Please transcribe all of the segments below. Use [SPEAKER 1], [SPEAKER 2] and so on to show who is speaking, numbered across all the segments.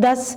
[SPEAKER 1] 10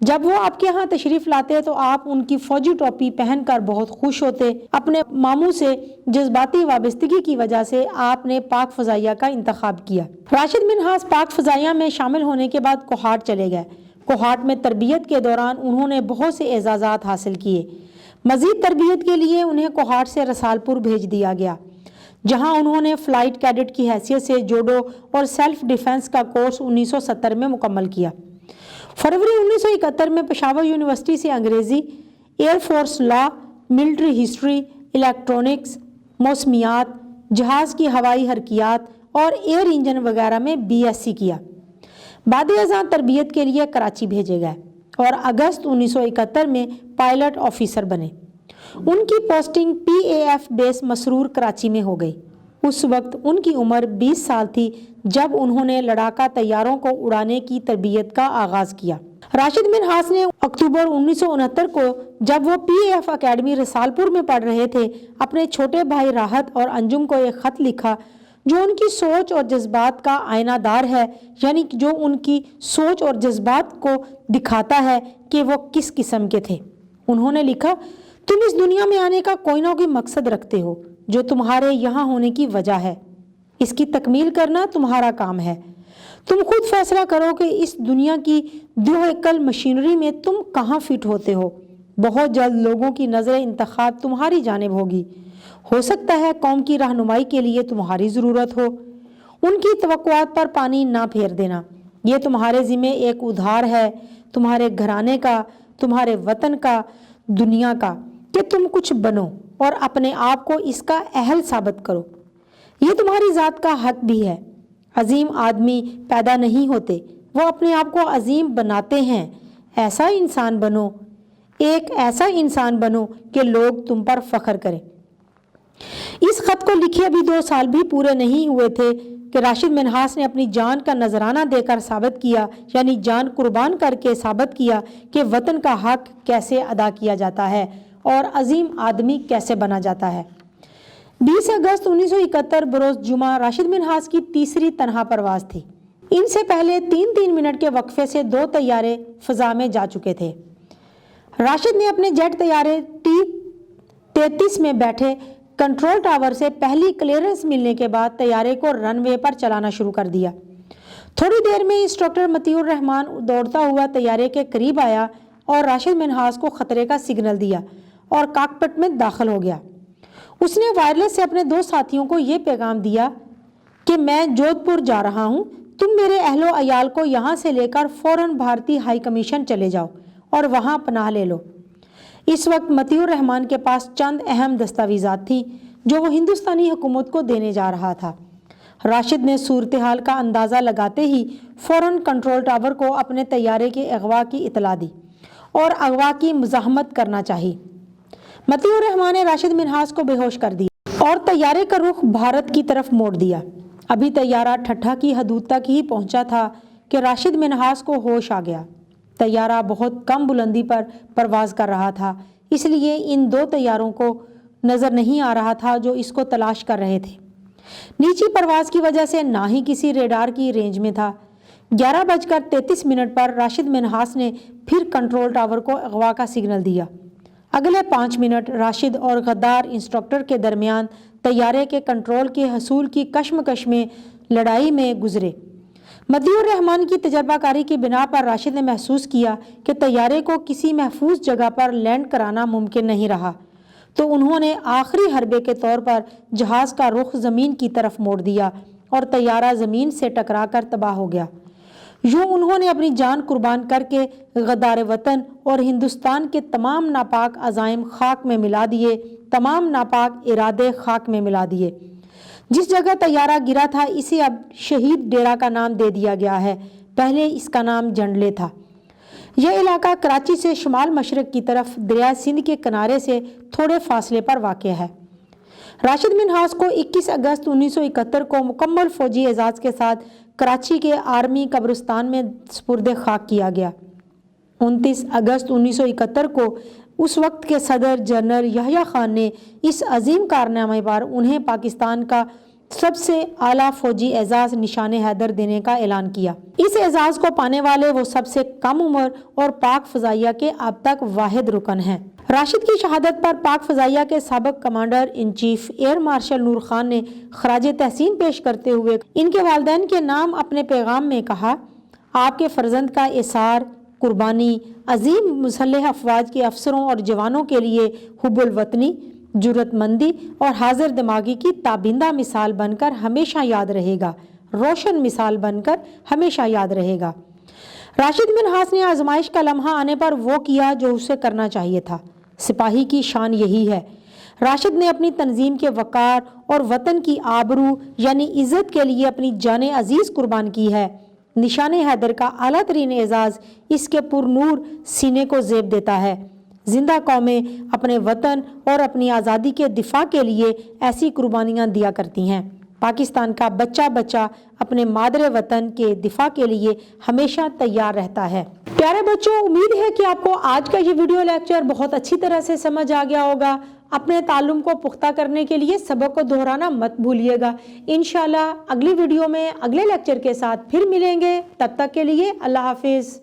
[SPEAKER 1] جب وہ آپ کے ہاں تشریف لاتے تو آپ ان کی فوجی ٹوپی پہن کر بہت خوش ہوتے۔ اپنے ماموں سے جذباتی وابستگی کی وجہ سے آپ نے پاک فضائیہ کا انتخاب کیا۔ راشد منہاس پاک فضائیہ میں شامل ہونے کے بعد کوہاٹ چلے گئے۔ کوہاٹ میں تربیت کے دوران انہوں نے بہت سے اعزازات حاصل کیے۔ مزید تربیت کے لیے انہیں کوہاٹ سے رسالپور بھیج دیا گیا، جہاں انہوں نے فلائٹ کیڈٹ کی حیثیت سے جوڈو اور سیلف ڈیفنس کا کورس 1970 میں مکمل کیا۔ فروری 1971 میں پشاور یونیورسٹی سے انگریزی، ایئر فورس لا، ملٹری ہسٹری، الیکٹرونکس، موسمیات، جہاز کی ہوائی حرکیات اور ایئر انجن وغیرہ میں BSc کیا۔ بعد ازاں تربیت کے لیے کراچی بھیجے گئے اور اگست 1971 میں پائلٹ آفیسر بنے۔ ان کی پوسٹنگ PAF بیس مسرور کراچی میں ہو گئی۔ اس وقت ان کی عمر 20 سال تھی جب انہوں نے لڑاکا طیاروں کو اڑانے کی تربیت کا آغاز کیا۔ راشد منہاس نے اکتوبر 1969 کو، جب وہ PAF اکیڈمی رسالپور میں پڑھ رہے تھے، اپنے چھوٹے بھائی راحت اور انجم کو ایک خط لکھا جو ان کی سوچ اور جذبات کا آئینہ دار ہے، یعنی جو ان کی سوچ اور جذبات کو دکھاتا ہے کہ وہ کس قسم کے تھے۔ انہوں نے لکھا، تم اس دنیا میں آنے کا کوئی نہ کوئی مقصد رکھتے ہو جو تمہارے یہاں ہونے کی وجہ ہے۔ اس کی تکمیل کرنا تمہارا کام ہے۔ تم خود فیصلہ کرو کہ اس دنیا کی دیوہیکل مشینری میں تم کہاں فٹ ہوتے ہو۔ بہت جلد لوگوں کی نظر انتخاب تمہاری جانب ہوگی۔ ہو سکتا ہے قوم کی رہنمائی کے لیے تمہاری ضرورت ہو۔ ان کی توقعات پر پانی نہ پھیر دینا۔ یہ تمہارے ذمہ ایک ادھار ہے، تمہارے گھرانے کا، تمہارے وطن کا، دنیا کا، کہ تم کچھ بنو اور اپنے آپ کو اس کا اہل ثابت کرو۔ یہ تمہاری ذات کا حق بھی ہے۔ عظیم آدمی پیدا نہیں ہوتے، وہ اپنے آپ کو عظیم بناتے ہیں۔ ایسا انسان بنو، ایک ایسا انسان بنو کہ لوگ تم پر فخر کریں۔ اس خط کو لکھے ابھی 2 سال بھی پورے نہیں ہوئے تھے کہ راشد منہاس نے اپنی جان کا نذرانہ دے کر ثابت کیا، یعنی جان قربان کر کے ثابت کیا کہ وطن کا حق کیسے ادا کیا جاتا ہے اور عظیم آدمی کیسے بنا جاتا ہے۔ 20 اگست 1971 بروز جمعہ راشد منہاس کی تیسری تنہا پرواز تھی۔ ان سے پہلے 3 منٹ کے وقفے سے 2 طیارے فضا میں جا چکے تھے۔ راشد نے اپنے جیٹ طیارے T-33 میں بیٹھے کنٹرول ٹاور سے پہلی کلیئرنس ملنے کے بعد طیارے کو رن وے پر چلانا شروع کر دیا۔ تھوڑی دیر میں انسٹرکٹر مطیع الرحمان دوڑتا ہوا طیارے کے قریب آیا اور راشد منہاس کو خطرے کا سگنل دیا اور کاکپٹ میں داخل ہو گیا۔ اس نے وائرلیس سے اپنے 2 ساتھیوں کو یہ پیغام دیا کہ میں جودھپور جا رہا ہوں، تم میرے اہل و عیال کو یہاں سے لے کر فوراً بھارتی ہائی کمیشن چلے جاؤ اور وہاں پناہ لے لو۔ اس وقت مطیع الرحمان کے پاس چند اہم دستاویزات تھیں جو وہ ہندوستانی حکومت کو دینے جا رہا تھا۔ راشد نے صورتحال کا اندازہ لگاتے ہی فوراً کنٹرول ٹاور کو اپنے طیارے کے اغوا کی اطلاع دی اور اغوا کی مزاحمت کرنا چاہی۔ مطیع الرحمان نے راشد منہاس کو بے ہوش کر دیا اور طیارے کا رخ بھارت کی طرف موڑ دیا۔ ابھی طیارہ ٹھٹھا کی حدود تک ہی پہنچا تھا کہ راشد منہاس کو ہوش آ گیا۔ طیارہ بہت کم بلندی پر پرواز کر رہا تھا، اس لیے ان 2 طیاروں کو نظر نہیں آ رہا تھا جو اس کو تلاش کر رہے تھے۔ نیچی پرواز کی وجہ سے نہ ہی کسی ریڈار کی رینج میں تھا۔ 11:33 پر راشد منہاس نے پھر کنٹرول ٹاور کو اغوا کا سگنل دیا۔ اگلے 5 منٹ راشد اور غدار انسٹرکٹر کے درمیان طیارے کے کنٹرول کے حصول کی کشمکش میں لڑائی میں گزرے۔ مطیع الرحمان کی تجربہ کاری کی بنا پر راشد نے محسوس کیا کہ طیارے کو کسی محفوظ جگہ پر لینڈ کرانا ممکن نہیں رہا، تو انہوں نے آخری حربے کے طور پر جہاز کا رخ زمین کی طرف موڑ دیا اور طیارہ زمین سے ٹکرا کر تباہ ہو گیا۔ یوں انہوں نے اپنی جان قربان کر کے غدار وطن اور ہندوستان کے تمام ناپاک عزائم خاک میں ملا دیے، تمام ناپاک ارادے خاک میں ملا دیے۔ جس جگہ طیارہ گرا تھا اسے اب شہید ڈیرہ کا نام دے دیا گیا ہے، پہلے اس کا نام جنڈلے تھا۔ یہ علاقہ کراچی سے شمال مشرق کی طرف دریائے سندھ کے کنارے سے تھوڑے فاصلے پر واقع ہے۔ راشد منہاس کو 21 اگست 1971 کو مکمل فوجی اعزاز کے ساتھ کراچی کے آرمی قبرستان میں سپرد خاک کیا گیا۔ 29 اگست 1971 کو اس وقت کے صدر جنرل یحییٰ خان نے اس عظیم کارنامے پر انہیں پاکستان کا سب سے اعلیٰ فوجی اعزاز نشان حیدر دینے کا اعلان کیا۔ اس اعزاز کو پانے والے وہ سب سے کم عمر اور پاک فضائیہ کے اب تک واحد رکن ہیں۔ راشد کی شہادت پر پاک فضائیہ کے سابق commander in chief air marshal Noor Khan نے خراج تحسین پیش کرتے ہوئے ان کے والدین کے نام اپنے پیغام میں کہا، آپ کے فرزند کا ایثار، قربانی عظیم مسلح افواج کے افسروں اور جوانوں کے لیے حب الوطنی، جرأت مندی اور حاضر دماغی کی تابندہ مثال بن کر ہمیشہ یاد رہے گا، روشن مثال بن کر ہمیشہ یاد رہے گا۔ راشد منہاس نے آزمائش کا لمحہ آنے پر وہ کیا جو اسے کرنا چاہیے تھا۔ سپاہی کی شان یہی ہے۔ راشد نے اپنی تنظیم کے وقار اور وطن کی آبرو یعنی عزت کے لیے اپنی جان عزیز قربان کی ہے۔ نشان حیدر کا اعلیٰ ترین اعزاز اس کے پر نور سینے کو زیب دیتا ہے۔ زندہ قومیں اپنے وطن اور اپنی آزادی کے دفاع کے لیے ایسی قربانیاں دیا کرتی ہیں۔ پاکستان کا بچہ بچہ اپنے مادر وطن کے دفاع کے لیے ہمیشہ تیار رہتا ہے۔ پیارے بچوں، امید ہے کہ آپ کو آج کا یہ ویڈیو لیکچر بہت اچھی طرح سے سمجھ آ گیا ہوگا۔ اپنے تعلم کو پختہ کرنے کے لیے سبق کو دہرانا مت بھولیے گا۔ انشاءاللہ اگلی ویڈیو میں اگلے لیکچر کے ساتھ پھر ملیں گے۔ تب تک کے لیے اللہ حافظ۔